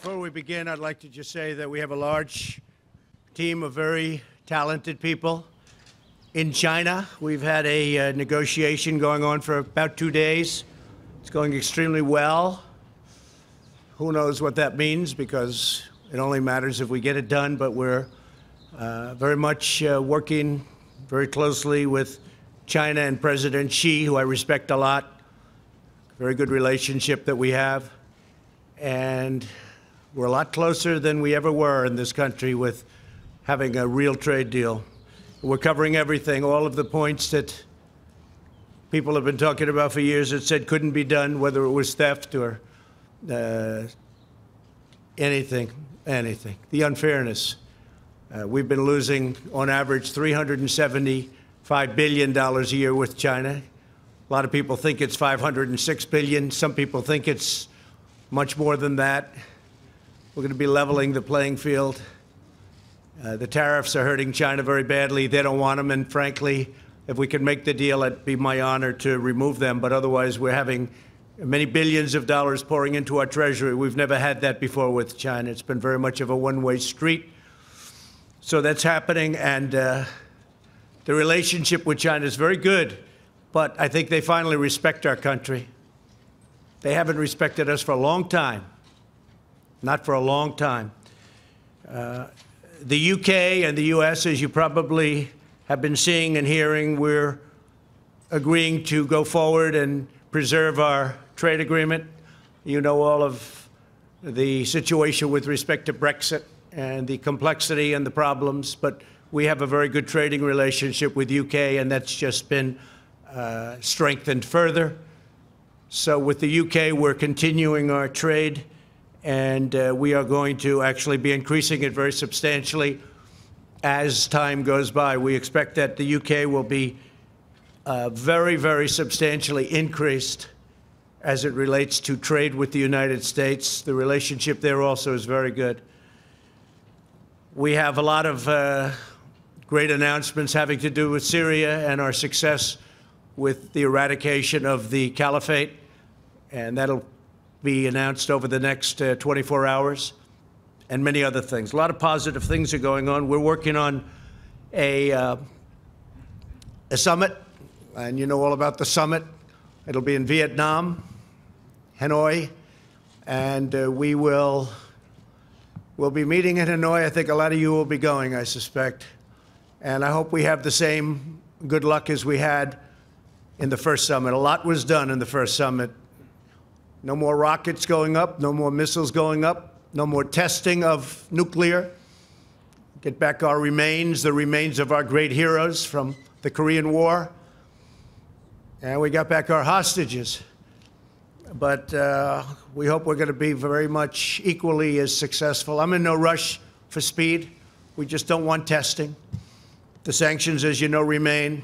Before we begin, I'd like to just say that we have a large team of very talented people in China. We've had a negotiation going on for about 2 days. It's going extremely well. Who knows what that means, because it only matters if we get it done, but we're very much working very closely with China and President Xi, who I respect a lot. Very good relationship that we have. And we're a lot closer than we ever were in this country with having a real trade deal. We're covering everything, all of the points that people have been talking about for years that said couldn't be done, whether it was theft or anything. The unfairness. We've been losing, on average, $375 billion a year with China. A lot of people think it's $506 billion. Some people think it's much more than that. We're going to be leveling the playing field. The tariffs are hurting China very badly. They don't want them, and frankly, if we can make the deal, it'd be my honor to remove them. But otherwise, we're having many billions of dollars pouring into our treasury. We've never had that before with China. It's been very much of a one-way street. So that's happening, and the relationship with China is very good. But I think they finally respect our country. They haven't respected us for a long time. Not for a long time. The UK and the U.S., as you probably have been seeing and hearing, we're agreeing to go forward and preserve our trade agreement. You know all of the situation with respect to Brexit and the complexity and the problems, but we have a very good trading relationship with UK, and that's just been strengthened further. So with the UK, we're continuing our trade, and we are going to actually be increasing it very substantially as time goes by. We expect that the UK will be very, very substantially increased as it relates to trade with the United States. The relationship there also is very good. We have a lot of great announcements having to do with Syria and our success with the eradication of the caliphate, and that'll be announced over the next 24 hours, and many other things. A lot of positive things are going on. We're working on a summit, and you know all about the summit. It'll be in Vietnam, Hanoi, and we'll be meeting in Hanoi. I think a lot of you will be going, I suspect, and I hope we have the same good luck as we had in the first summit. A lot was done in the first summit. No more rockets going up, no more missiles going up, no more testing of nuclear. Get back our remains, the remains of our great heroes from the Korean War. And we got back our hostages. But we hope we're going to be very much equally as successful. I'm in no rush for speed. We just don't want testing. The sanctions, as you know, remain.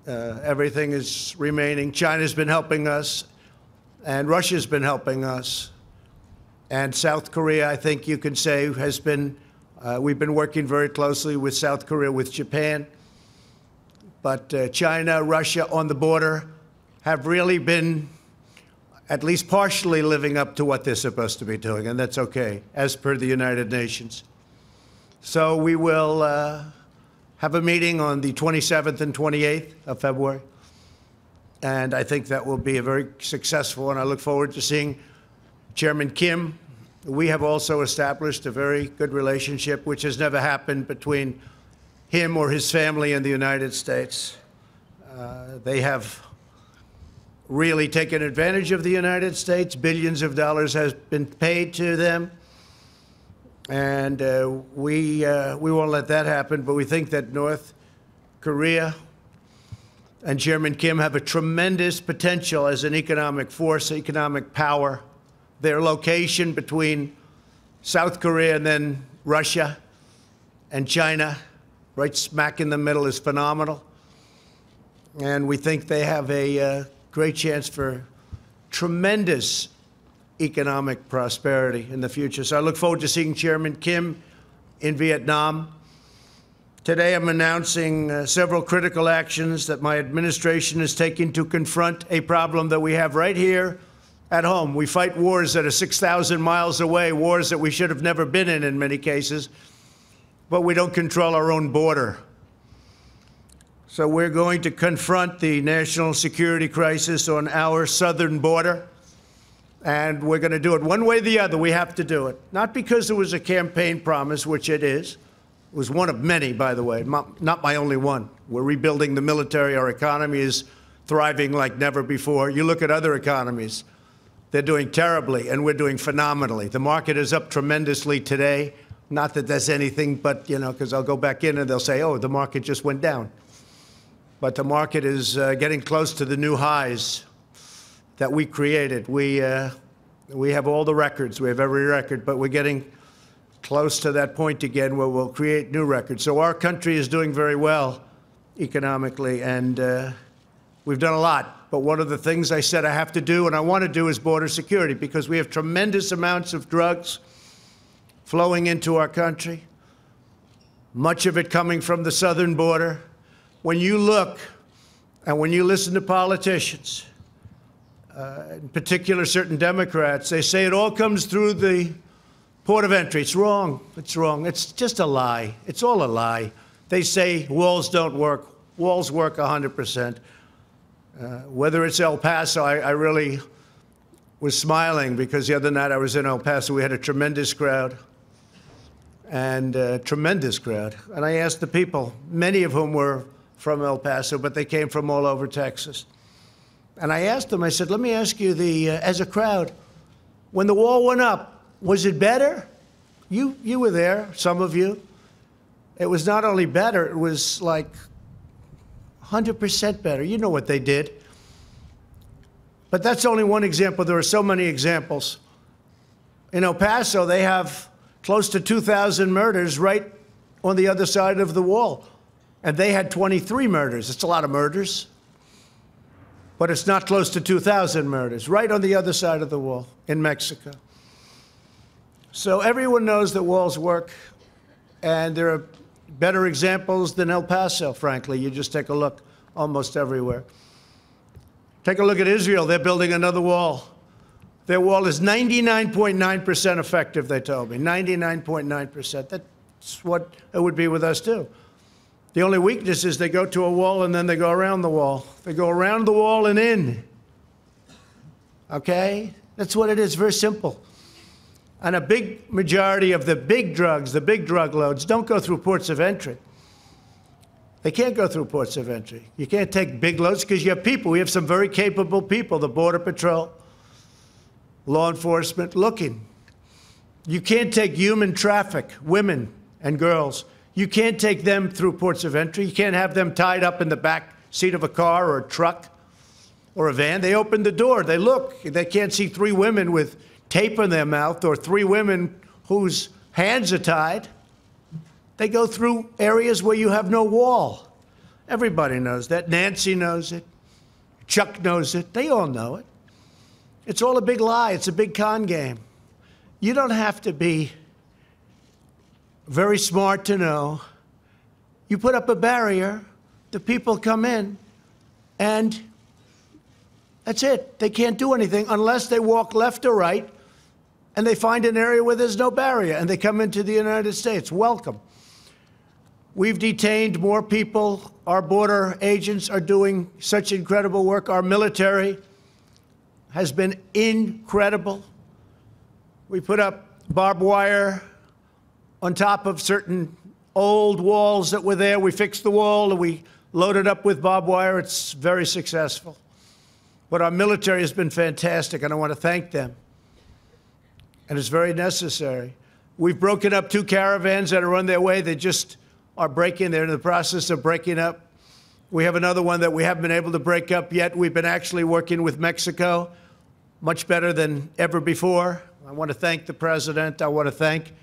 Everything is remaining. China's been helping us. And Russia's been helping us. And South Korea, I think you can say, has been, we've been working very closely with South Korea, with Japan. But China, Russia on the border have really been at least partially living up to what they're supposed to be doing, and that's okay, as per the United Nations. So we will have a meeting on the 27th and 28th of February. And I think that will be a very successful one. I look forward to seeing Chairman Kim. We have also established a very good relationship, which has never happened between him or his family and the United States. They have really taken advantage of the United States. Billions of dollars has been paid to them. And we won't let that happen. But we think that North Korea and Chairman Kim have a tremendous potential as an economic force, economic power. Their location between South Korea and then Russia and China, right smack in the middle, is phenomenal. And we think they have a great chance for tremendous economic prosperity in the future. So I look forward to seeing Chairman Kim in Vietnam. Today, I'm announcing several critical actions that my administration is taking to confront a problem that we have right here at home. We fight wars that are 6,000 miles away, wars that we should have never been in many cases, but we don't control our own border. So we're going to confront the national security crisis on our southern border, and we're going to do it one way or the other. We have to do it. Not because it was a campaign promise, which it is. It was one of many, by the way, not my only one. We're rebuilding the military. Our economy is thriving like never before. You look at other economies. They're doing terribly, and we're doing phenomenally. The market is up tremendously today. Not that that's anything, but, you know, because I'll go back in and they'll say, oh, the market just went down. But the market is getting close to the new highs that we created. We have all the records. We have every record, but we're getting close to that point again where we'll create new records. So our country is doing very well economically, and we've done a lot. But one of the things I said I have to do and I want to do is border security, because we have tremendous amounts of drugs flowing into our country, much of it coming from the southern border. When you look and when you listen to politicians, in particular certain Democrats, they say it all comes through the port of entry. It's wrong. It's wrong. It's just a lie. It's all a lie. They say walls don't work. Walls work 100%. Whether it's El Paso, I really was smiling because the other night I was in El Paso. We had a tremendous crowd, and And I asked the people, many of whom were from El Paso, but they came from all over Texas. And I asked them, I said, let me ask you, as a crowd, when the wall went up, was it better? You were there, some of you. It was not only better, it was like 100% better. You know what they did. But that's only one example. There are so many examples. In El Paso, they have close to 2,000 murders right on the other side of the wall. And they had 23 murders. It's a lot of murders. But it's not close to 2,000 murders, right on the other side of the wall in Mexico. So everyone knows that walls work, and there are better examples than El Paso, frankly. You just take a look almost everywhere. Take a look at Israel. They're building another wall. Their wall is 99.9% effective, they told me. 99.9%. That's what it would be with us, too. The only weakness is they go to a wall and then they go around the wall. They go around the wall and in. Okay? That's what it is. Very simple. And a big majority of the big drugs, the big drug loads, don't go through ports of entry. They can't go through ports of entry. You can't take big loads because you have people. We have some very capable people, the Border Patrol, law enforcement, looking. You can't take human traffic, women and girls. You can't take them through ports of entry. You can't have them tied up in the back seat of a car or a truck or a van. They open the door. They look. They can't see three women with tape in their mouth or three women whose hands are tied. They go through areas where you have no wall. Everybody knows that. Nancy knows it. Chuck knows it. They all know it. It's all a big lie. It's a big con game. You don't have to be very smart to know. You put up a barrier, the people come in, and that's it. They can't do anything unless they walk left or right, and they find an area where there's no barrier, and they come into the United States. Welcome. We've detained more people. Our border agents are doing such incredible work. Our military has been incredible. We put up barbed wire on top of certain old walls that were there. We fixed the wall and we loaded up with barbed wire. It's very successful. But our military has been fantastic, and I want to thank them. And it's very necessary. We've broken up 2 caravans that are on their way. They just are breaking. They're in the process of breaking up. We have another one that we haven't been able to break up yet. We've been actually working with Mexico much better than ever before. I want to thank the president. I want to thank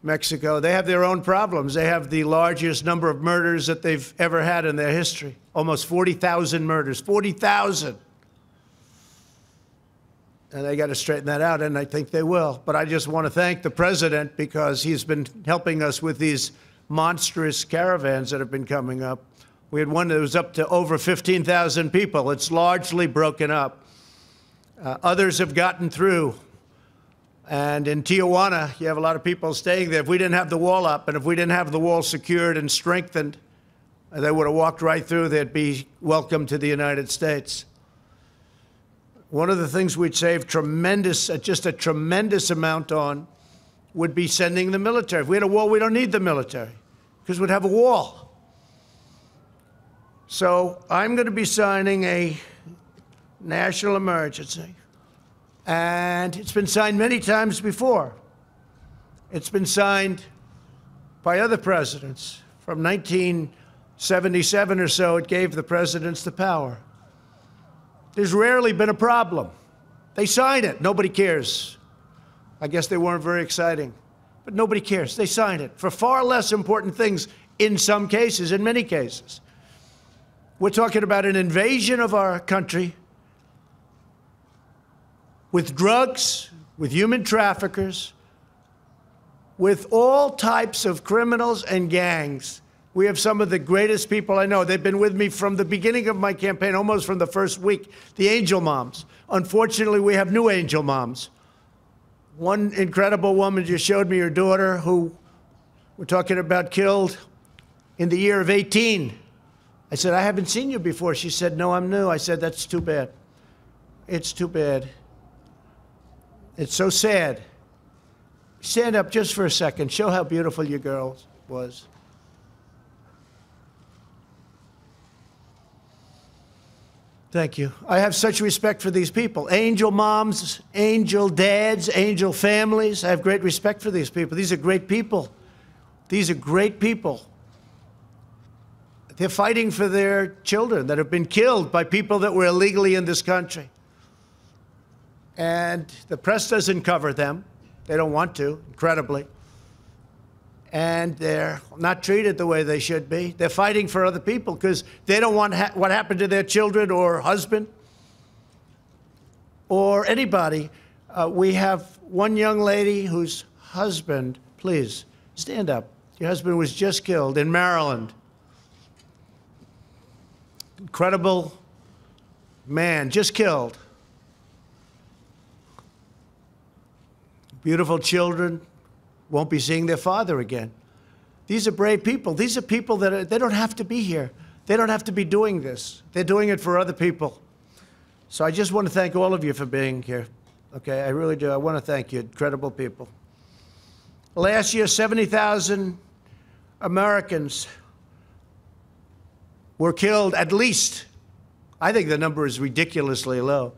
Mexico. They have their own problems. They have the largest number of murders that they've ever had in their history. Almost 40,000 murders. 40,000. And they got to straighten that out, and I think they will. But I just want to thank the president because he's been helping us with these monstrous caravans that have been coming up. We had one that was up to over 15,000 people. It's largely broken up. Others have gotten through. And in Tijuana, you have a lot of people staying there. If we didn't have the wall up and if we didn't have the wall secured and strengthened, they would have walked right through. They'd be welcome to the United States. One of the things we'd save just a tremendous amount on would be sending the military. If we had a wall, we don't need the military because we'd have a wall. So I'm going to be signing a national emergency. And it's been signed many times before. It's been signed by other presidents. From 1977 or so, it gave the presidents the power. There's rarely been a problem. They sign it. Nobody cares. I guess they weren't very exciting. But nobody cares. They sign it for far less important things in some cases, in many cases. We're talking about an invasion of our country with drugs, with human traffickers, with all types of criminals and gangs. We have some of the greatest people I know. They've been with me from the beginning of my campaign, almost from the first week, the angel moms. Unfortunately, we have new angel moms. One incredible woman just showed me her daughter, who we're talking about killed in the year of 18. I said, I haven't seen you before. She said, no, I'm new. I said, that's too bad. It's too bad. It's so sad. Stand up just for a second. Show how beautiful your girl was. Thank you. I have such respect for these people. Angel moms, angel dads, angel families. I have great respect for these people. These are great people. These are great people. They're fighting for their children that have been killed by people that were illegally in this country. And the press doesn't cover them. They don't want to, incredibly. And they're not treated the way they should be. They're fighting for other people because they don't want what happened to their children or husband or anybody. We have one young lady whose husband, please, stand up. Your husband was just killed in Maryland. Incredible man, just killed. Beautiful children won't be seeing their father again. These are brave people. These are people that they don't have to be here. They don't have to be doing this. They're doing it for other people. So I just want to thank all of you for being here. Okay, I really do. I want to thank you, incredible people. Last year, 70,000 Americans were killed, at least. I think the number is ridiculously low,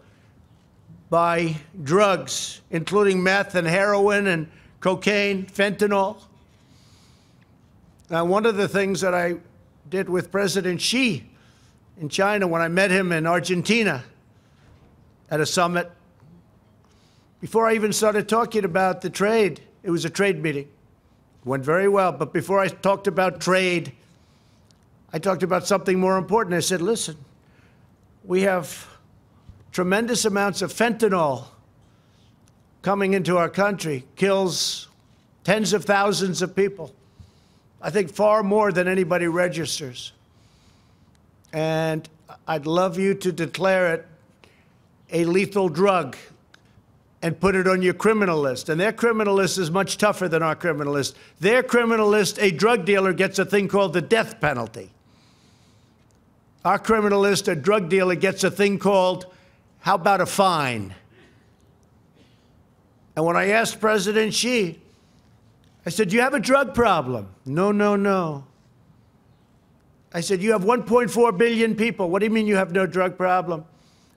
by drugs, including meth and heroin and cocaine, fentanyl. Now, one of the things that I did with President Xi in China when I met him in Argentina at a summit, before I even started talking about the trade, it was a trade meeting. It went very well, but before I talked about trade, I talked about something more important. I said, listen, we have tremendous amounts of fentanyl coming into our country, kills tens of thousands of people. I think far more than anybody registers. And I'd love you to declare it a lethal drug and put it on your criminal list. And their criminal list is much tougher than our criminal list. Their criminal list, a drug dealer gets a thing called the death penalty. Our criminal list, a drug dealer gets a thing called, how about a fine? And when I asked President Xi, I said, do you have a drug problem? No, no, no. I said, you have 1.4 billion people. What do you mean you have no drug problem?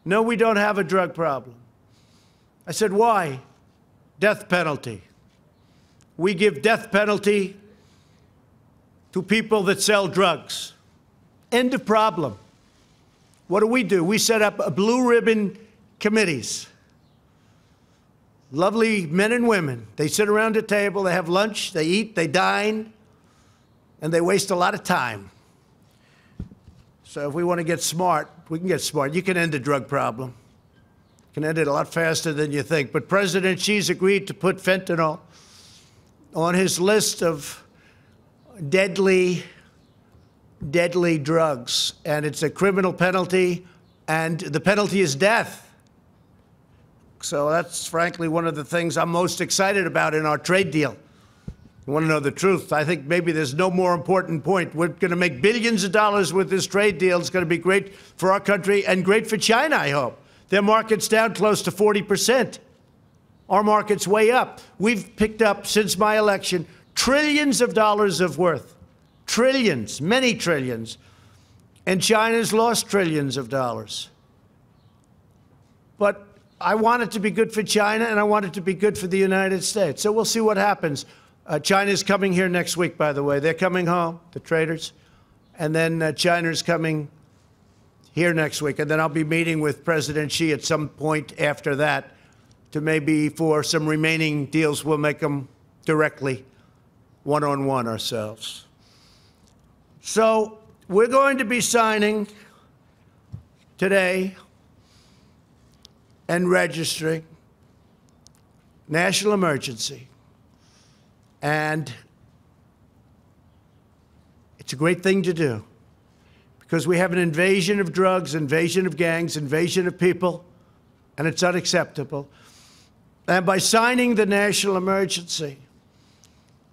No, we don't have a drug problem. I said, why? Death penalty. We give death penalty to people that sell drugs. End of problem. What do? We set up blue ribbon committees. Lovely men and women. They sit around a table, they have lunch, they eat, they dine, and they waste a lot of time. So if we want to get smart, we can get smart. You can end a drug problem. You can end it a lot faster than you think. But President Xi's agreed to put fentanyl on his list of deadly drugs. And it's a criminal penalty, and the penalty is death. So that's frankly one of the things I'm most excited about in our trade deal. You want to know the truth? I think maybe there's no more important point. We're going to make billions of dollars with this trade deal. It's going to be great for our country and great for China, I hope. Their market's down close to 40%. Our market's way up. We've picked up, since my election, trillions of dollars of worth. Trillions, many trillions. And China's lost trillions of dollars. But I want it to be good for China, and I want it to be good for the United States. So we'll see what happens. China's coming here next week, by the way. They're coming home, the traders. And then China's coming here next week. And then I'll be meeting with President Xi at some point after that to maybe for some remaining deals, we'll make them directly one-on-one ourselves. So we're going to be signing today and registering national emergency. And it's a great thing to do because we have an invasion of drugs, invasion of gangs, invasion of people, and it's unacceptable. And by signing the national emergency,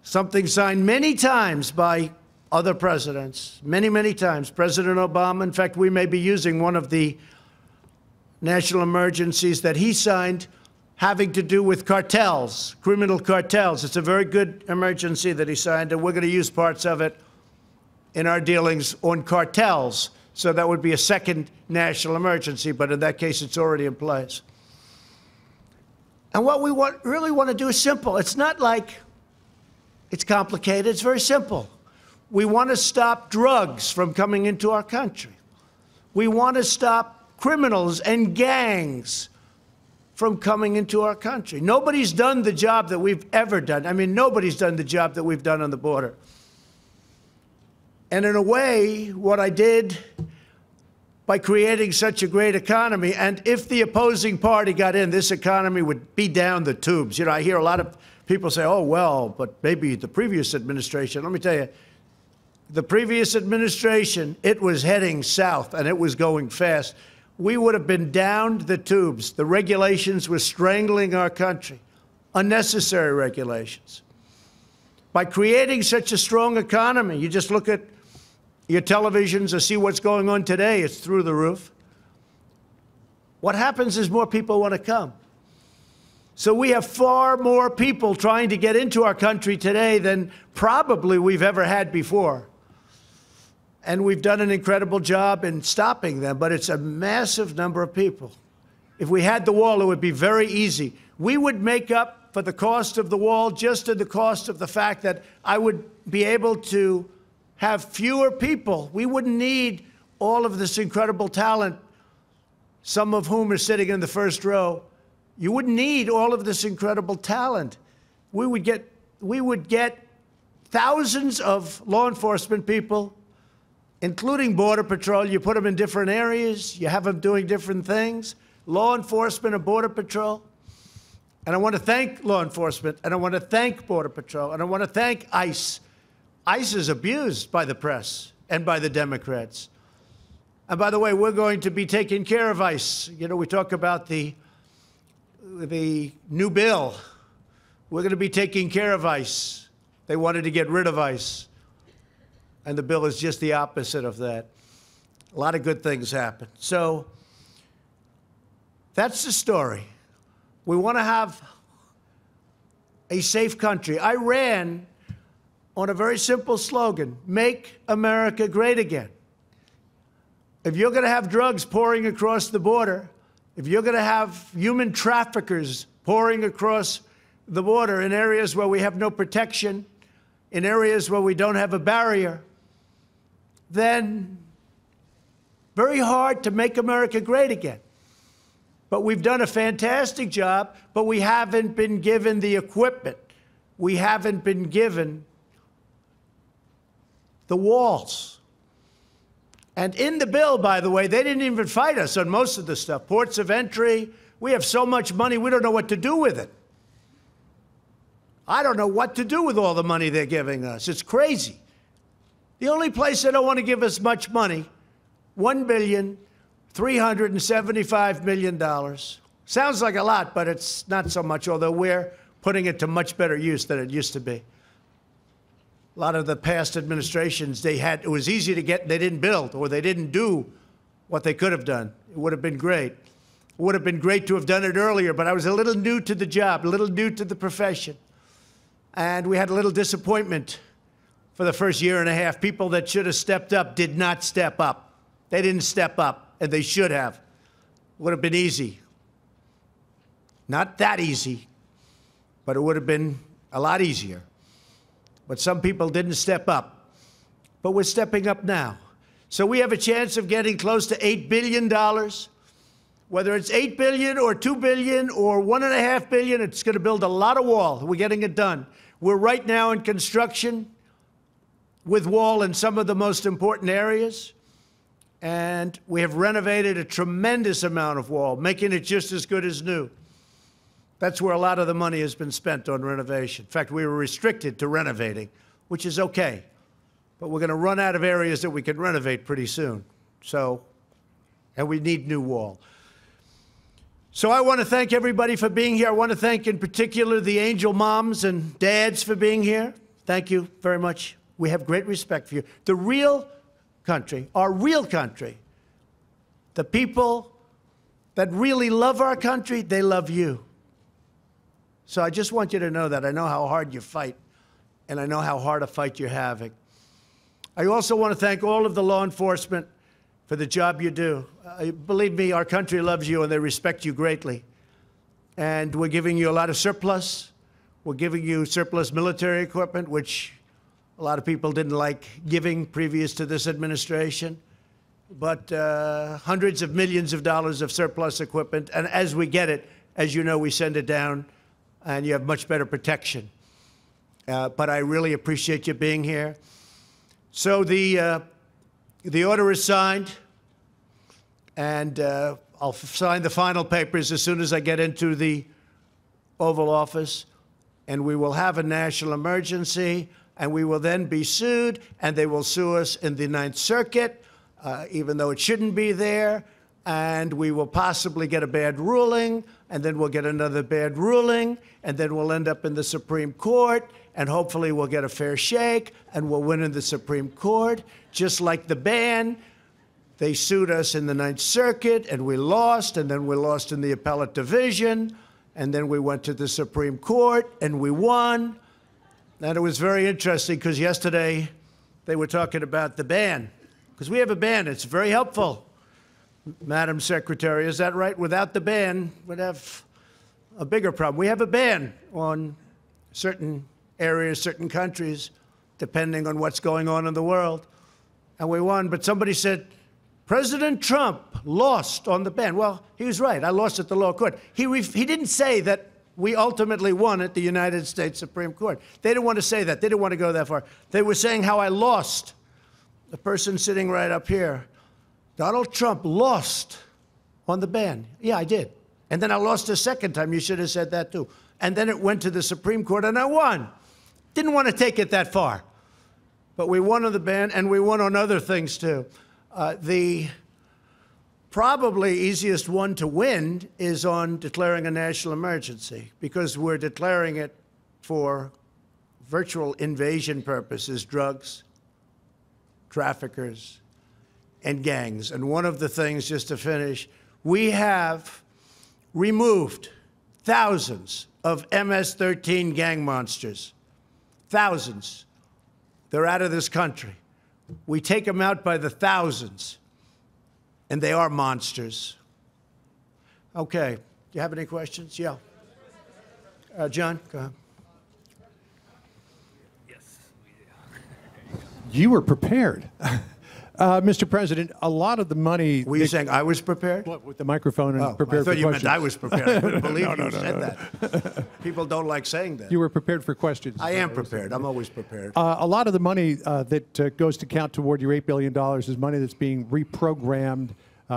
something signed many times by other presidents, many, many times, President Obama. In fact, we may be using one of the national emergencies that he signed having to do with cartels, criminal cartels. It's a very good emergency that he signed, and we're going to use parts of it in our dealings on cartels. So that would be a second national emergency, but in that case, it's already in place. And what we really want to do is simple. It's not like it's complicated. It's very simple. We want to stop drugs from coming into our country. We want to stop criminals and gangs from coming into our country. Nobody's done the job that we've ever done. I mean, nobody's done the job that we've done on the border. And in a way, what I did by creating such a great economy, and if the opposing party got in, this economy would be down the tubes. You know, I hear a lot of people say, oh, well, but maybe the previous administration. Let me tell you, the previous administration, it was heading south, and it was going fast. We would have been down the tubes. The regulations were strangling our country, unnecessary regulations. By creating such a strong economy, you just look at your televisions or see what's going on today, it's through the roof. What happens is more people want to come. So we have far more people trying to get into our country today than probably we've ever had before. And we've done an incredible job in stopping them, but it's a massive number of people. If we had the wall, it would be very easy. We would make up for the cost of the wall just in the cost of the fact that I would be able to have fewer people. We wouldn't need all of this incredible talent, some of whom are sitting in the first row. You wouldn't need all of this incredible talent. We would get thousands of law enforcement people, including Border Patrol. You put them in different areas. You have them doing different things. Law enforcement and Border Patrol. And I want to thank law enforcement, and I want to thank Border Patrol, and I want to thank ICE. ICE is abused by the press and by the Democrats. And by the way, we're going to be taking care of ICE. You know, we talk about the new bill. We're going to be taking care of ICE. They wanted to get rid of ICE. And the bill is just the opposite of that. A lot of good things happen. So that's the story. We want to have a safe country. I ran on a very simple slogan, make America great again. If you're going to have drugs pouring across the border, if you're going to have human traffickers pouring across the border in areas where we have no protection, in areas where we don't have a barrier, then very hard to make America great again. But we've done a fantastic job, but we haven't been given the equipment. We haven't been given the walls. And in the bill, by the way, they didn't even fight us on most of the stuff. Ports of entry, we have so much money, we don't know what to do with it. I don't know what to do with all the money they're giving us. It's crazy. The only place they don't want to give us much money, $1,375,000,000, Sounds like a lot, but it's not so much, although we're putting it to much better use than it used to be. A lot of the past administrations, it was easy to get, they didn't build, or they didn't do what they could have done. It would have been great. It would have been great to have done it earlier, but I was a little new to the job, a little new to the profession. And we had a little disappointment for the first year and a half. People that should have stepped up did not step up. They didn't step up, and they should have. It would have been easy. Not that easy, but it would have been a lot easier. But some people didn't step up. But we're stepping up now. So we have a chance of getting close to $8 billion. Whether it's $8 billion or $2 billion or $1.5 billion, it's going to build a lot of wall. We're getting it done. We're right now in construction with wall in some of the most important areas. And we have renovated a tremendous amount of wall, making it just as good as new. That's where a lot of the money has been spent on renovation. In fact, we were restricted to renovating, which is okay. But we're going to run out of areas that we can renovate pretty soon. And we need new wall. So I want to thank everybody for being here. I want to thank in particular the angel moms and dads for being here. Thank you very much. We have great respect for you. The real country, our real country, the people that really love our country, they love you. So I just want you to know that. I know how hard you fight, and I know how hard a fight you're having. I also want to thank all of the law enforcement for the job you do. Believe me, our country loves you, and they respect you greatly. And we're giving you a lot of surplus. We're giving you surplus military equipment, which a lot of people didn't like giving previous to this administration. But hundreds of millions of dollars of surplus equipment. And as we get it, as you know, we send it down, and you have much better protection. But I really appreciate you being here. So the order is signed, and I'll sign the final papers as soon as I get into the Oval Office, and we will have a national emergency, and we will then be sued, and they will sue us in the Ninth Circuit, even though it shouldn't be there, and we will possibly get a bad ruling, and then we'll get another bad ruling, and then we'll end up in the Supreme Court, and hopefully we'll get a fair shake, and we'll win in the Supreme Court. Just like the ban, they sued us in the Ninth Circuit, and we lost, and then we lost in the appellate division, and then we went to the Supreme Court, and we won. And it was very interesting, because yesterday they were talking about the ban, because we have a ban. It's very helpful, Madam Secretary. Is that right? Without the ban, we'd have a bigger problem. We have a ban on certain areas, certain countries, depending on what's going on in the world. And we won. But somebody said, President Trump lost on the ban. Well, he was right. I lost at the lower court. He didn't say that we ultimately won at the United States Supreme Court. They didn't want to say that. They didn't want to go that far. They were saying how I lost. The person sitting right up here, Donald Trump lost on the ban. Yeah, I did. And then I lost a second time. You should have said that, too. And then it went to the Supreme Court, and I won. Didn't want to take it that far. But we won on the ban, and we won on other things, too. The probably easiest one to win is on declaring a national emergency, because we're declaring it for virtual invasion purposes, drugs, traffickers, and gangs. And one of the things, just to finish, we have removed thousands of MS-13 gang monsters. Thousands. They're out of this country. We take them out by the thousands, and they are monsters. Okay. Do you have any questions? Yeah. John, go ahead. Yes, we do. You were prepared. Mr. President, a lot of the money... Were you saying I was prepared? What, with the microphone and prepared for questions? I thought you meant I was prepared. I couldn't believe you said that. People don't like saying that. You were prepared for questions. I am prepared. I'm always prepared. A lot of the money that goes to count toward your $8 billion is money that's being reprogrammed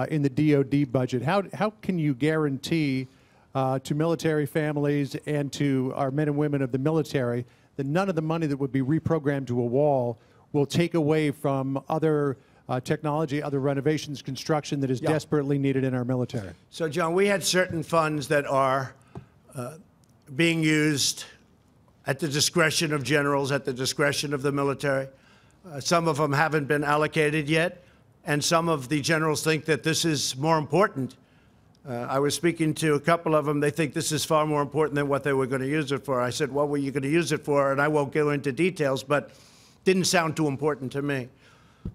in the DOD budget. How can you guarantee to military families and to our men and women of the military that none of the money that would be reprogrammed to a wall will take away from other technology, other renovations, construction that is desperately needed in our military? So, John, we had certain funds that are being used at the discretion of generals, at the discretion of the military. Some of them haven't been allocated yet, and some of the generals think that this is more important. I was speaking to a couple of them. They think this is far more important than what they were going to use it for. I said, what were you going to use it for? And I won't go into details, but didn't sound too important to me.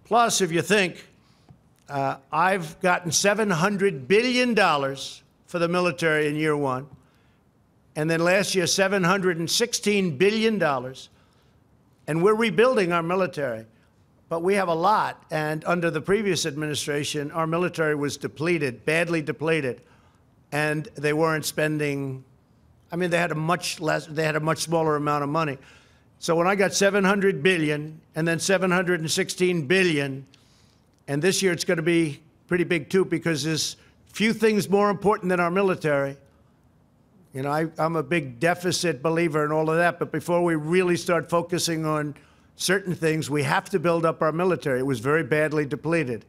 Plus, if you think, I've gotten $700 billion for the military in year one, and then last year, $716 billion, and we're rebuilding our military. But we have a lot, and under the previous administration, our military was depleted, badly depleted, and they weren't spending. I mean, they had a much smaller amount of money. So when I got $700 billion and then $716 billion, and this year it's going to be pretty big too, because there's few things more important than our military. You know, I'm a big deficit believer in all of that, but before we really start focusing on certain things, we have to build up our military. It was very badly depleted.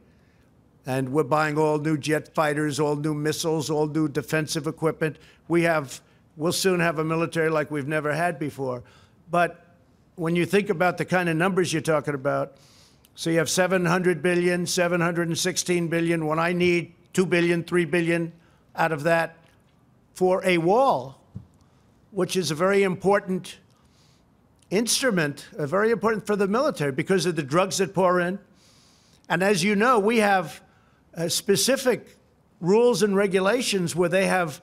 And we're buying all new jet fighters, all new missiles, all new defensive equipment. We'll soon have a military like we've never had before. But when you think about the kind of numbers you're talking about, so you have $700 billion, $716 billion, when I need $2 billion, $3 billion out of that for a wall, which is a very important instrument, very important for the military because of the drugs that pour in. And as you know, we have specific rules and regulations where they have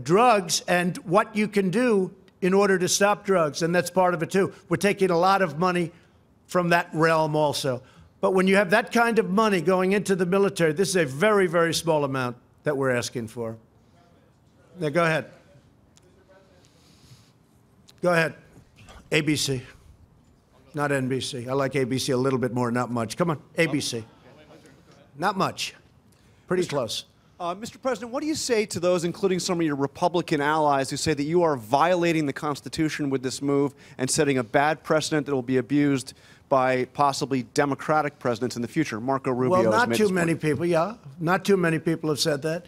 drugs and what you can do in order to stop drugs, and that's part of it too. We're taking a lot of money from that realm also. But when you have that kind of money going into the military, this is a very, very small amount that we're asking for. Now, go ahead. Go ahead. ABC, not NBC. I like ABC a little bit more, not much. Come on, ABC. Not much. Pretty close. Mr. President, what do you say to those, including some of your Republican allies, who say that you are violating the Constitution with this move and setting a bad precedent that will be abused by possibly Democratic presidents in the future? Marco Rubio has made this point. Well, not too many people, yeah. Not too many people have said that.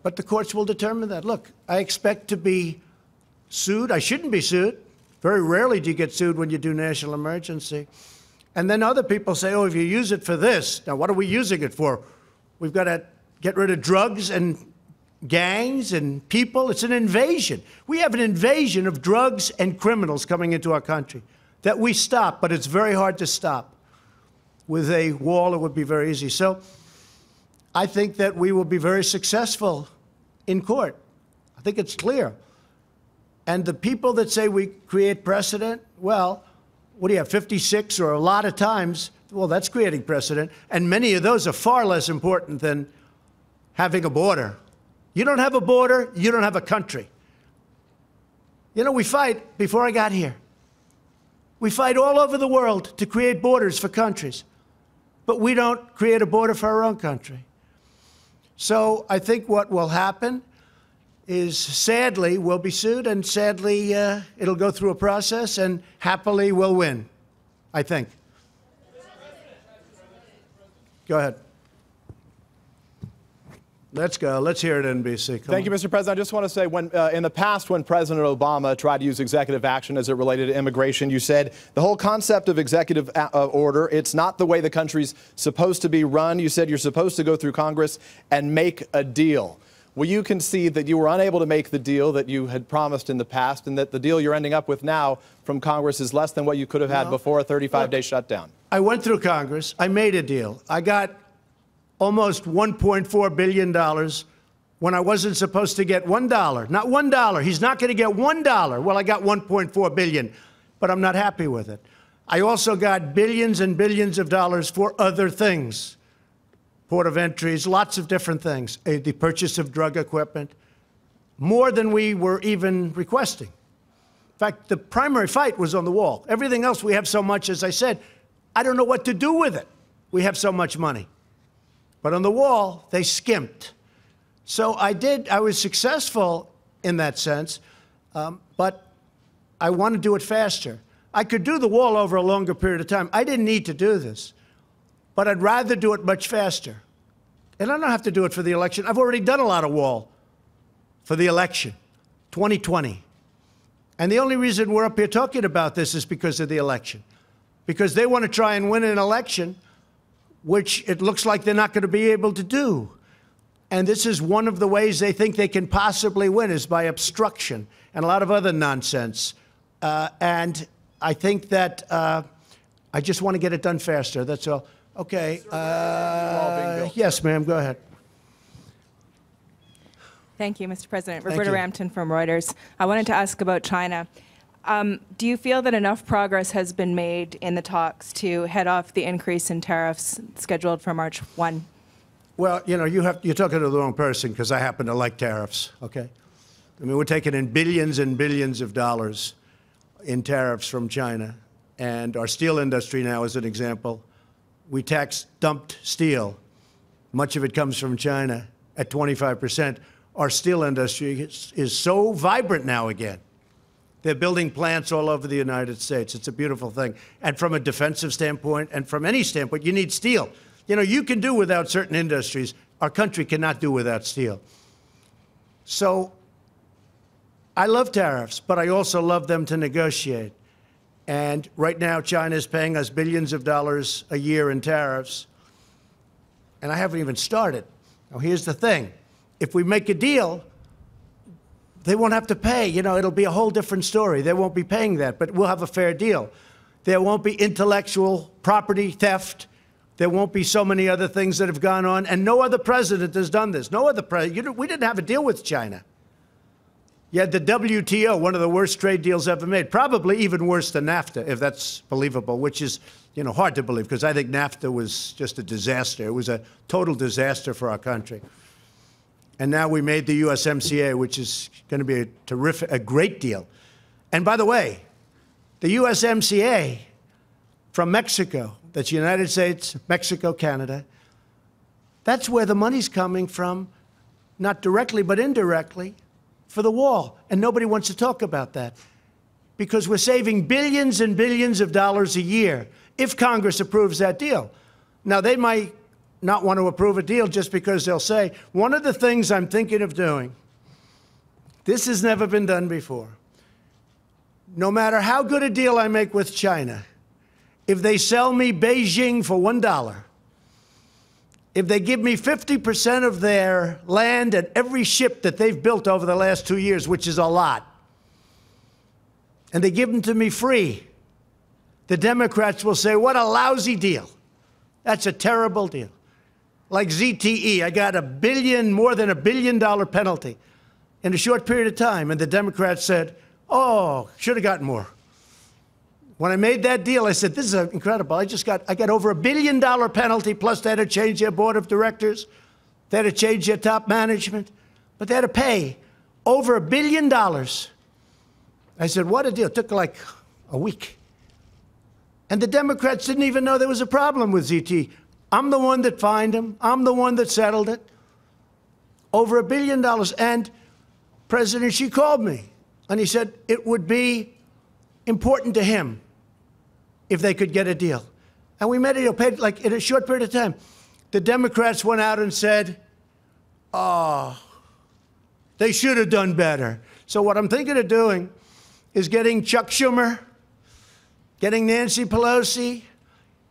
But the courts will determine that. Look, I expect to be sued. I shouldn't be sued. Very rarely do you get sued when you do national emergency. And then other people say, oh, if you use it for this, now what are we using it for? We've got to get rid of drugs and gangs and people. It's an invasion. We have an invasion of drugs and criminals coming into our country that we stop, but it's very hard to stop. With a wall, it would be very easy. So I think that we will be very successful in court. I think it's clear. And the people that say we create precedent, well, what do you have, 56 or a lot of times? Well, that's creating precedent. And many of those are far less important than having a border. You don't have a border, you don't have a country. You know, we fight, before I got here, we fight all over the world to create borders for countries. But we don't create a border for our own country. So I think what will happen is, sadly, we'll be sued, and sadly, it'll go through a process, and happily, we'll win, I think. Go ahead. Let's go. Let's hear it, NBC. Thank you, Mr. President. I just want to say, when in the past, when President Obama tried to use executive action as it related to immigration, you said the whole concept of executive order, it's not the way the country's supposed to be run. You said you're supposed to go through Congress and make a deal. Will you concede that you were unable to make the deal that you had promised in the past, and that the deal you're ending up with now from Congress is less than what you could have had before a 35-day shutdown? I went through Congress. I made a deal. I got almost $1.4 billion when I wasn't supposed to get $1. Not $1. He's not going to get $1. Well, I got $1.4 billion, but I'm not happy with it. I also got billions and billions of dollars for other things. Port of entries, lots of different things. The purchase of drug equipment, more than we were even requesting. In fact, the primary fight was on the wall. Everything else, we have so much, as I said, I don't know what to do with it. We have so much money. But on the wall, they skimped. So I was successful in that sense, but I want to do it faster. I could do the wall over a longer period of time. I didn't need to do this. but I'd rather do it much faster. And I don't have to do it for the election. I've already done a lot of wall for the election, 2020. And the only reason we're up here talking about this is because of the election. Because they want to try and win an election, which it looks like they're not going to be able to do. And this is one of the ways they think they can possibly win, is by obstruction and a lot of other nonsense. And I think that I just want to get it done faster. That's all. Okay. Yes, ma'am. Go ahead. Thank you, Mr. President. Roberta Rampton from Reuters. I wanted to ask about China. Do you feel that enough progress has been made in the talks to head off the increase in tariffs scheduled for March 1? Well, you know, you're talking to the wrong person, because I happen to like tariffs, okay? I mean, we're taking in billions and billions of dollars in tariffs from China. And our steel industry now, as an example, we dumped steel. Much of it comes from China at 25%. Our steel industry is so vibrant now again. They're building plants all over the United States. It's a beautiful thing. And from a defensive standpoint, and from any standpoint, you need steel. You know, you can do without certain industries. Our country cannot do without steel. So I love tariffs, but I also love them to negotiate. And right now, China is paying us billions of dollars a year in tariffs. And I haven't even started. Now, here's the thing. If we make a deal, they won't have to pay. You know, it'll be a whole different story. They won't be paying that, but we'll have a fair deal. There won't be intellectual property theft. There won't be so many other things that have gone on. And no other president has done this. No other president. We didn't have a deal with China. You had the WTO, one of the worst trade deals ever made, probably even worse than NAFTA, if that's believable, which is, you know, hard to believe, because I think NAFTA was just a disaster. It was a total disaster for our country. And now we made the USMCA, which is going to be a great deal. And by the way, the USMCA from Mexico, that's United States, Mexico, Canada, that's where the money's coming from, not directly but indirectly, for the wall. And nobody wants to talk about that, because we're saving billions and billions of dollars a year if Congress approves that deal. Now, they might not want to approve a deal just because they'll say, one of the things I'm thinking of doing, this has never been done before. No matter how good a deal I make with China, if they sell me Beijing for $1, if they give me 50% of their land and every ship that they've built over the last 2 years, which is a lot, and they give them to me free, the Democrats will say, what a lousy deal. That's a terrible deal. Like ZTE, I got more than $1 billion penalty in a short period of time. And the Democrats said, oh, should have gotten more. When I made that deal, I said, this is incredible. I got over $1 billion penalty, plus they had to change their board of directors. They had to change their top management. But they had to pay over $1 billion. I said, what a deal. It took like a week. And the Democrats didn't even know there was a problem with ZTE. I'm the one that fined him. I'm the one that settled it. Over $1 billion. And President Xi called me, and he said it would be important to him if they could get a deal. And we made a deal, paid like in a short period of time. The Democrats went out and said, oh, they should have done better. So what I'm thinking of doing is getting Chuck Schumer, getting Nancy Pelosi,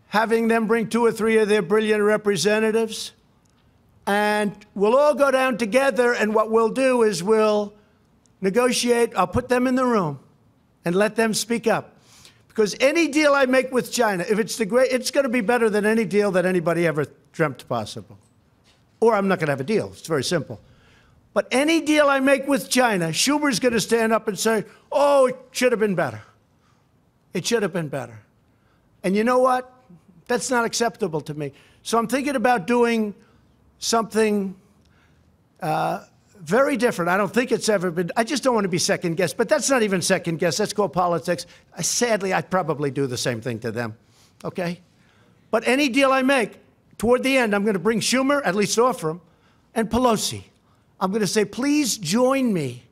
having them bring 2 or 3 of their brilliant representatives, and we'll all go down together, and what we'll do is we'll negotiate. I'll put them in the room and let them speak up. Because any deal I make with China, if it's it's going to be better than any deal that anybody ever dreamt possible. Or I'm not going to have a deal. It's very simple. But any deal I make with China, Schumer's going to stand up and say, oh, it should have been better. It should have been better. And you know what? That's not acceptable to me. So I'm thinking about doing something very different. I don't think it's ever been. I just don't want to be second guessed. But that's not even second guess. That's called politics. Sadly, I'd probably do the same thing to them. Okay? But any deal I make, toward the end, I'm going to bring Schumer, at least offer him, and Pelosi. I'm going to say, please join me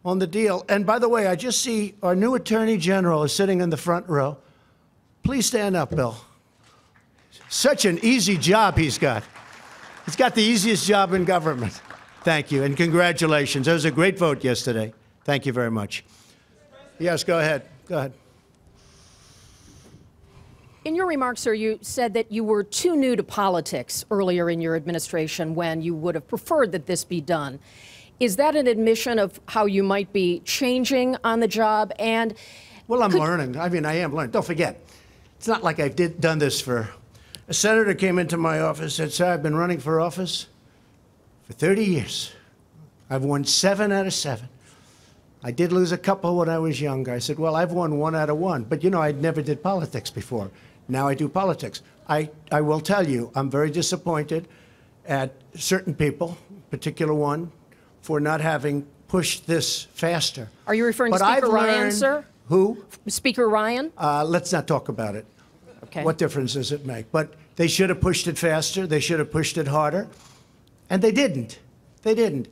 on the deal. And by the way, I just see our new Attorney General is sitting in the front row. Please stand up, Bill. Such an easy job he's got. He's got the easiest job in government. Thank you, and congratulations. That was a great vote yesterday. Thank you very much. Yes, go ahead. Go ahead. In your remarks, sir, you said that you were too new to politics earlier in your administration when you would have preferred that this be done. Is that an admission of how you might be changing on the job? And well, I'm learning. I mean, I am learning. Don't forget, it's not like I've done this for... A senator came into my office and said, sir, I've been running for office for 30 years. I've won 7 out of 7. I did lose a couple when I was younger. I said, well, I've won 1 out of 1. But, you know, I never did politics before. Now I do politics. I will tell you, I'm very disappointed at certain people, particular one, for not having pushed this faster. Are you referring to Speaker Ryan, sir? Who? Speaker Ryan? Let's not talk about it. Okay. What difference does it make? But they should have pushed it faster. They should have pushed it harder. And they didn't. They didn't.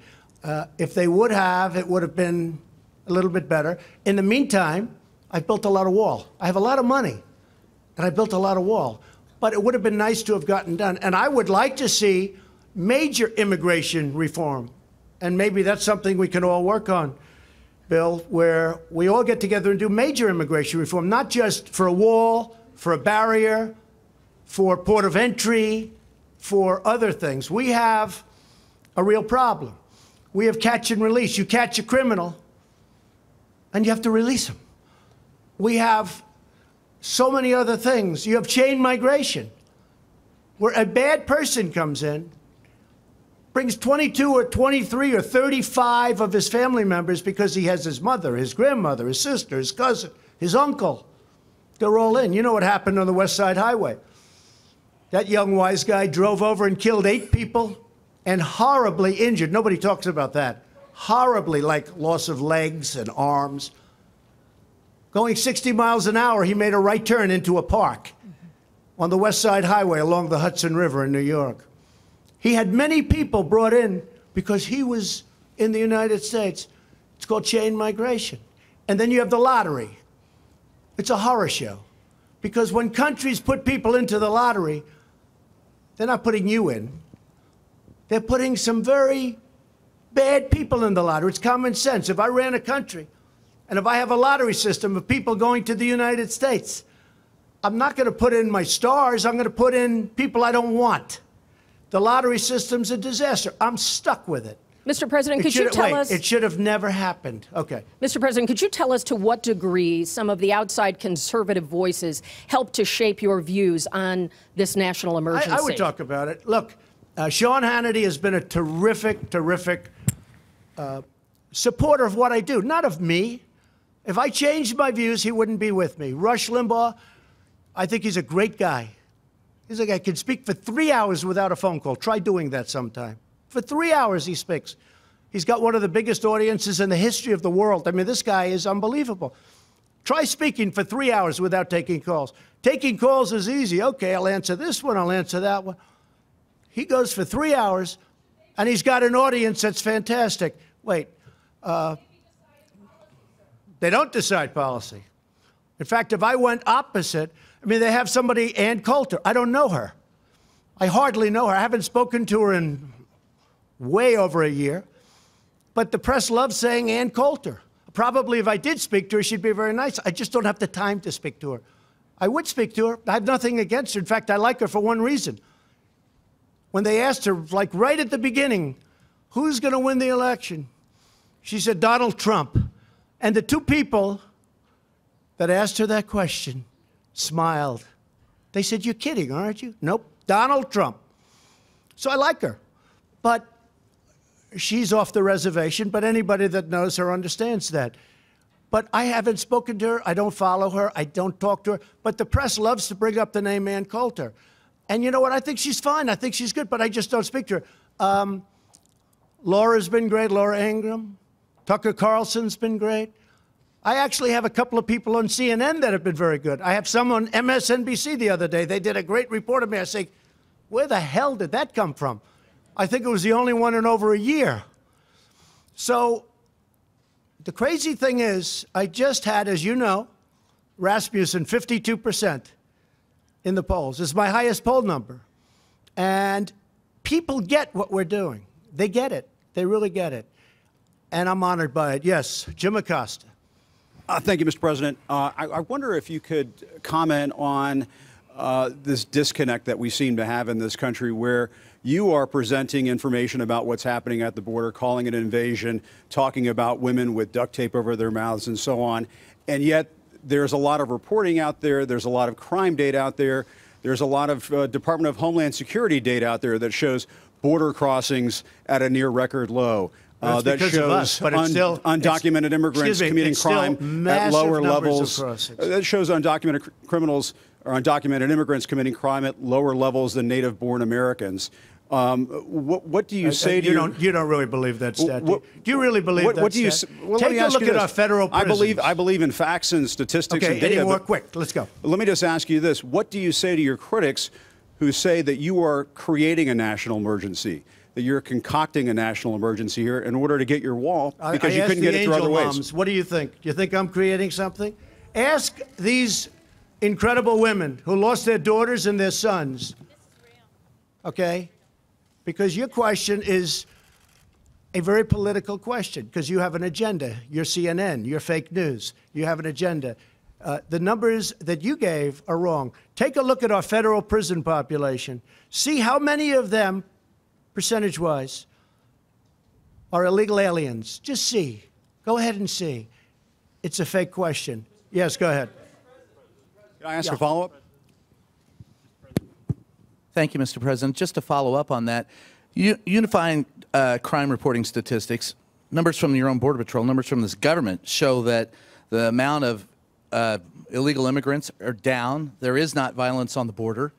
If they would have, it would have been a little bit better. In the meantime, I've built a lot of wall. I have a lot of money, and I built a lot of wall. But it would have been nice to have gotten done. And I would like to see major immigration reform. And maybe that's something we can all work on, Bill, where we all get together and do major immigration reform, not just for a wall, for a barrier, for port of entry, for other things. We have a real problem. We have catch and release. You catch a criminal, and you have to release him. We have so many other things. You have chain migration, where a bad person comes in, brings 22 or 23 or 35 of his family members because he has his mother, his grandmother, his sister, his cousin, his uncle. They're all in. You know what happened on the West Side Highway? That young wise guy drove over and killed 8 people and horribly injured. Nobody talks about that. Horribly, like loss of legs and arms. Going 60 miles an hour, he made a right turn into a park on the West Side Highway along the Hudson River in New York. He had many people brought in because he was in the United States. It's called chain migration. And then you have the lottery. It's a horror show. Because when countries put people into the lottery, they're not putting you in. They're putting some very bad people in the lottery. It's common sense. If I ran a country, and if I have a lottery system of people going to the United States, I'm not going to put in my stars. I'm going to put in people I don't want. The lottery system's a disaster. I'm stuck with it. Mr. President, could you tell us... It should have never happened. Okay. Mr. President, could you tell us to what degree some of the outside conservative voices helped to shape your views on this national emergency? I would talk about it. Look, Sean Hannity has been a terrific, terrific supporter of what I do, not of me. If I changed my views, he wouldn't be with me. Rush Limbaugh, I think he's a great guy. He's a guy who can speak for 3 hours without a phone call. Try doing that sometime. For 3 hours he speaks. He's got one of the biggest audiences in the history of the world. I mean, this guy is unbelievable. Try speaking for 3 hours without taking calls. Taking calls is easy. Okay, I'll answer this one, I'll answer that one. He goes for 3 hours, and he's got an audience that's fantastic. Wait, they don't decide policy. In fact, if I went opposite, I mean, they have somebody, Ann Coulter. I don't know her. I hardly know her. I haven't spoken to her in way over a year. But the press loves saying Ann Coulter. Probably if I did speak to her, she'd be very nice. I just don't have the time to speak to her. I would speak to her. I have nothing against her. In fact, I like her for one reason. When they asked her, like right at the beginning, who's going to win the election? She said, Donald Trump. And the 2 people that asked her that question smiled. They said, you're kidding, aren't you? Nope, Donald Trump. So I like her. But she's off the reservation, but anybody that knows her understands that. But I haven't spoken to her. I don't follow her. I don't talk to her. But the press loves to bring up the name Ann Coulter. And you know what? I think she's fine. I think she's good, but I just don't speak to her. Laura's been great, Laura Ingraham. Tucker Carlson's been great. I actually have a couple of people on CNN that have been very good. I have some on MSNBC the other day. They did a great report of me. I say, where the hell did that come from? I think it was the only one in over a year. So the crazy thing is, I just had, as you know, Rasmussen, 52%. in the polls. It's my highest poll number. And people get what we're doing. They get it. They really get it. And I'm honored by it. Yes, Jim Acosta. Thank you, Mr. President. I wonder if you could comment on this disconnect that we seem to have in this country, where you are presenting information about what's happening at the border, calling it an invasion, talking about women with duct tape over their mouths and so on. And yet there's a lot of reporting out there. There's a lot of crime data out there. There's a lot of Department of Homeland Security data out there that shows border crossings at a near record low. That shows undocumented immigrants committing crime at lower levels. That shows undocumented criminals or undocumented immigrants committing crime at lower levels than native-born Americans. What do you say to you don't really believe that stat? Do you really believe that stat? Take a look at our federal prisons. I believe in facts and statistics and data. Any more quick? Let's go. Let me just ask you this. What do you say to your critics who say that you are creating a national emergency, that you're concocting a national emergency here in order to get your wall because you couldn't get it through other ways? Moms, what do you think? Do you think I'm creating something? Ask these incredible women who lost their daughters and their sons, okay? Because your question is a very political question, because you have an agenda. You're CNN, you're fake news. You have an agenda. The numbers that you gave are wrong. Take a look at our federal prison population. See how many of them, percentage-wise, are illegal aliens. Just see. Go ahead and see. It's a fake question. Yes, go ahead. Can I ask a follow-up? Thank you, Mr. President. Just to follow up on that, unifying crime reporting statistics, numbers from your own Border Patrol, numbers from this government show that the amount of illegal immigrants are down. There is not violence on the border.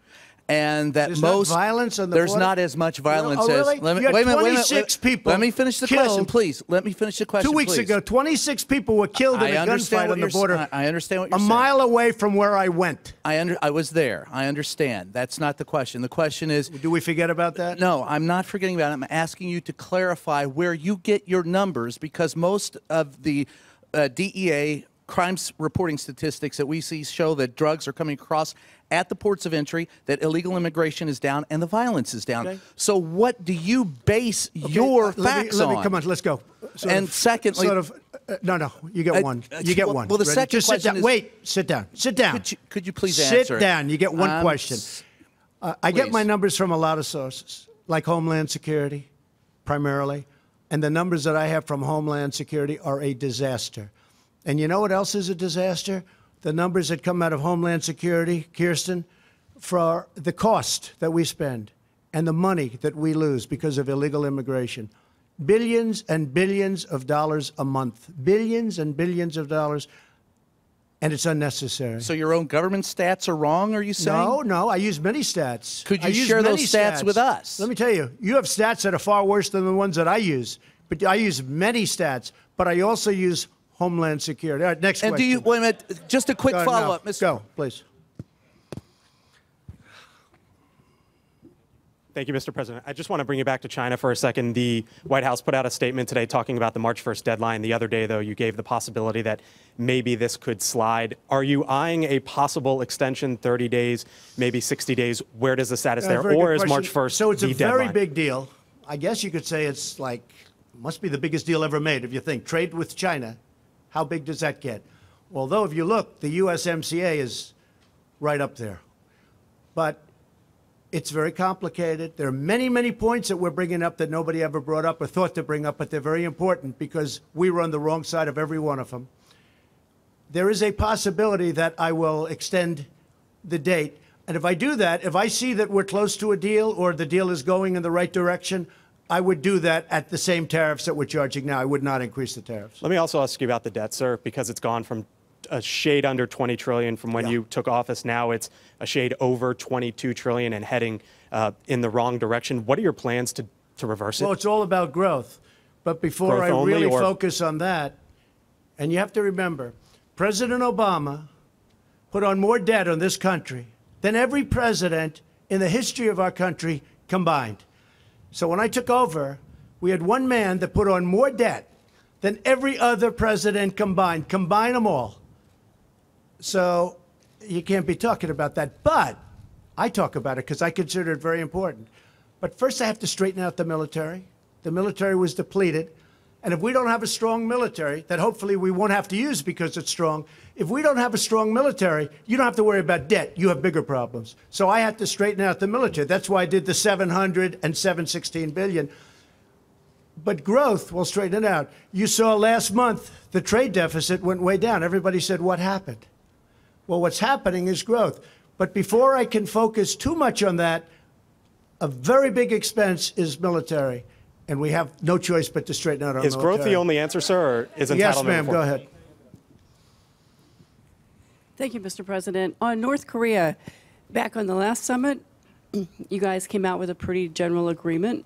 And that there's most not violence on the there's border? not as much violence Oh, really? as. Let me, you had wait a minute, 26 people. Let me finish the killed. question, please. Let me finish the question. 2 weeks please. ago, 26 people were killed in a gunfight on the border. I understand what you're saying. A mile away from where I went. I was there. I understand. That's not the question. The question is. Do we forget about that? No, I'm not forgetting about it. I'm asking you to clarify where you get your numbers, because most of the DEA crimes reporting statistics that we see show that drugs are coming across at the ports of entry, that illegal immigration is down, and the violence is down. Okay. So what do you base your facts on? Come on, let's go. Secondly... no, you get one. You get one. Well, the second Just question is... Wait, sit down. Sit down. Could you please answer Sit down. You get one question. I get my numbers from a lot of sources, like Homeland Security, primarily. And the numbers that I have from Homeland Security are a disaster. And you know what else is a disaster? The numbers that come out of Homeland Security, Kirsten, for the cost that we spend and the money that we lose because of illegal immigration. Billions and billions of dollars a month. Billions and billions of dollars. And it's unnecessary. So your own government stats are wrong, are you saying? No, I use many stats. Could you share those stats with us? Let me tell you, you have stats that are far worse than the ones that I use. But I use many stats, but I also use Homeland Security. All right, next question. And do you, wait a minute, just a quick follow-up, Mr. Go, please. Thank you, Mr. President. I just want to bring you back to China for a second. The White House put out a statement today talking about the March 1st deadline. The other day, though, you gave the possibility that maybe this could slide. Are you eyeing a possible extension, 30 days, maybe 60 days? Where does the status there? Or is March 1st So it's the a deadline? very big deal. I guess you could say it's like, must be the biggest deal ever made if you think. Trade with China, how big does that get? Although, if you look, the USMCA is right up there. But it's very complicated. There are many, many points that we're bringing up that nobody ever brought up or thought to bring up, but they're very important because we were on the wrong side of every one of them. There is a possibility that I will extend the date. And if I do that, if I see that we're close to a deal or the deal is going in the right direction, I would do that at the same tariffs that we're charging now. I would not increase the tariffs. Let me also ask you about the debt, sir, because it's gone from a shade under 20 trillion from when you took office. Now it's a shade over 22 trillion and heading in the wrong direction. What are your plans to reverse it? Well, it's all about growth. But before I really focus on that, and you have to remember, President Obama put on more debt on this country than every president in the history of our country combined. So when I took over, we had one man that put on more debt than every other president combine them all. So you can't be talking about that. But I talk about it because I consider it very important. But first I have to straighten out the military. The military was depleted. And if we don't have a strong military, that hopefully we won't have to use because it's strong, if we don't have a strong military, you don't have to worry about debt. You have bigger problems. So I had to straighten out the military. That's why I did the 700 and 716 billion. But growth will straighten it out. You saw last month the trade deficit went way down. Everybody said, what happened? Well, what's happening is growth. But before I can focus too much on that, a very big expense is military. And we have no choice but to straighten out our military. Is growth the only answer, sir, or is entitlement? Yes, ma'am. Go ahead. Thank you, Mr. President. On North Korea, back on the last summit, you guys came out with a pretty general agreement.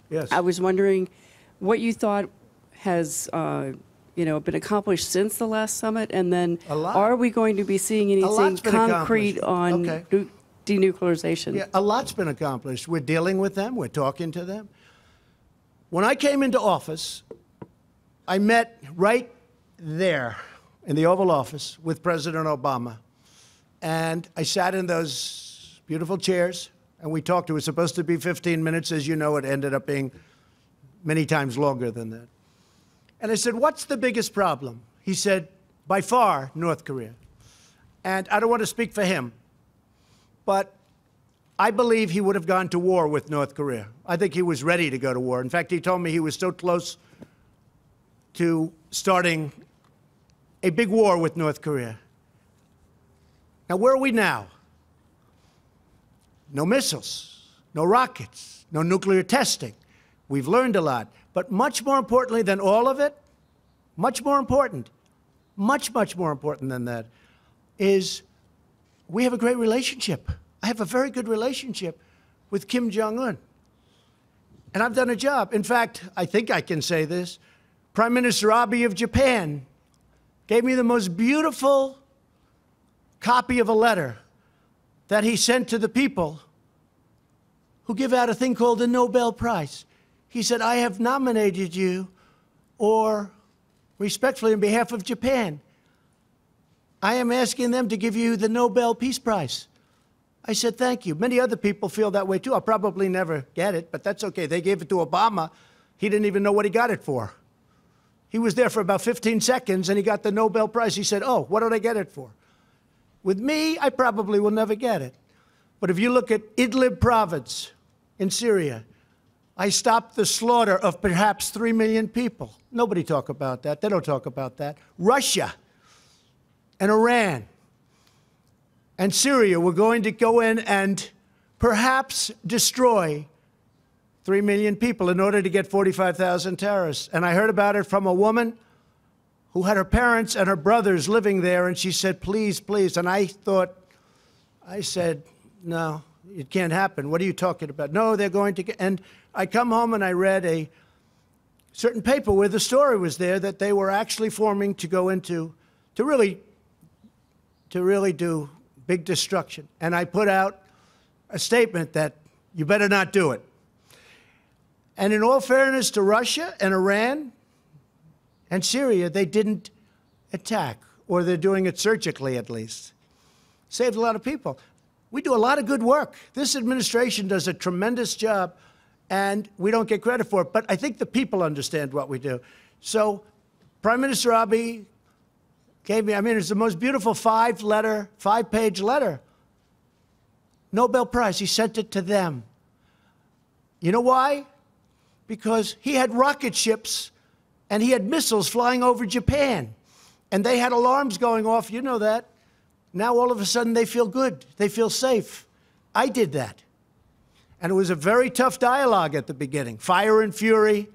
Yes. I was wondering what you thought has been accomplished since the last summit, and then are we going to be seeing anything concrete on denuclearization? Yeah, a lot's been accomplished. We're dealing with them. We're talking to them. When I came into office, I met right there in the Oval Office with President Obama. And I sat in those beautiful chairs, and we talked. It was supposed to be 15 minutes. As you know, it ended up being many times longer than that. And I said, what's the biggest problem? He said, by far, North Korea. And I don't want to speak for him, but I believe he would have gone to war with North Korea. I think he was ready to go to war. In fact, he told me he was so close to starting a big war with North Korea. Now, where are we now? No missiles, no rockets, no nuclear testing. We've learned a lot. But much more importantly than all of it, much more important than that, is we have a great relationship. I have a very good relationship with Kim Jong-un. And I've done a job. In fact, I think I can say this. Prime Minister Abe of Japan gave me the most beautiful copy of a letter that he sent to the people who give out a thing called the Nobel Prize. He said, I have nominated you, or respectfully on behalf of Japan, I am asking them to give you the Nobel Peace Prize. I said, thank you. Many other people feel that way, too. I'll probably never get it, but that's okay. They gave it to Obama. He didn't even know what he got it for. He was there for about 15 seconds, and he got the Nobel Prize. He said, oh, what did I get it for? With me, I probably will never get it. But if you look at Idlib province in Syria, I stopped the slaughter of perhaps 3 million people. Nobody talk about that. They don't talk about that. Russia and Iran and Syria were going to go in and perhaps destroy 3 million people in order to get 45,000 terrorists. And I heard about it from a woman who had her parents and her brothers living there, and she said, please, please. And I said, no, it can't happen. What are you talking about? No, they're going to get, and I come home and I read a certain paper where the story was there that they were actually forming to go into, to really do big destruction. And I put out a statement that you better not do it. And in all fairness to Russia and Iran and Syria, they didn't attack, or they're doing it surgically at least. Saved a lot of people. We do a lot of good work. This administration does a tremendous job, and we don't get credit for it. But I think the people understand what we do. So Prime Minister Abe gave me, it's the most beautiful five-page letter. Nobel Prize. He sent it to them. You know why? Because he had rocket ships and he had missiles flying over Japan. And they had alarms going off. You know that. Now all of a sudden they feel good. They feel safe. I did that. And it was a very tough dialogue at the beginning. Fire and fury,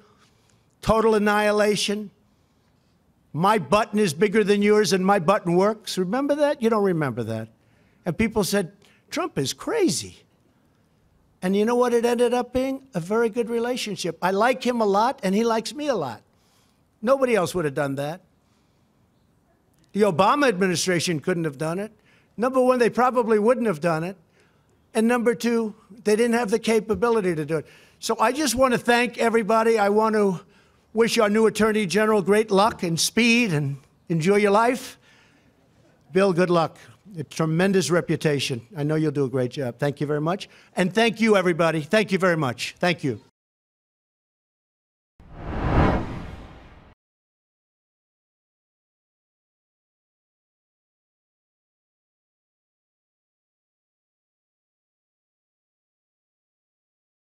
total annihilation. My button is bigger than yours and my button works. Remember that? You don't remember that. And people said, Trump is crazy. And you know what it ended up being? A very good relationship. I like him a lot and he likes me a lot. Nobody else would have done that. The Obama administration couldn't have done it. Number one, they probably wouldn't have done it. And number two, they didn't have the capability to do it. So I just want to thank everybody. I want to wish our new Attorney General great luck and speed and enjoy your life. Bill, good luck. a tremendous reputation. I know you'll do a great job. Thank you very much. And thank you, everybody. Thank you very much. Thank you.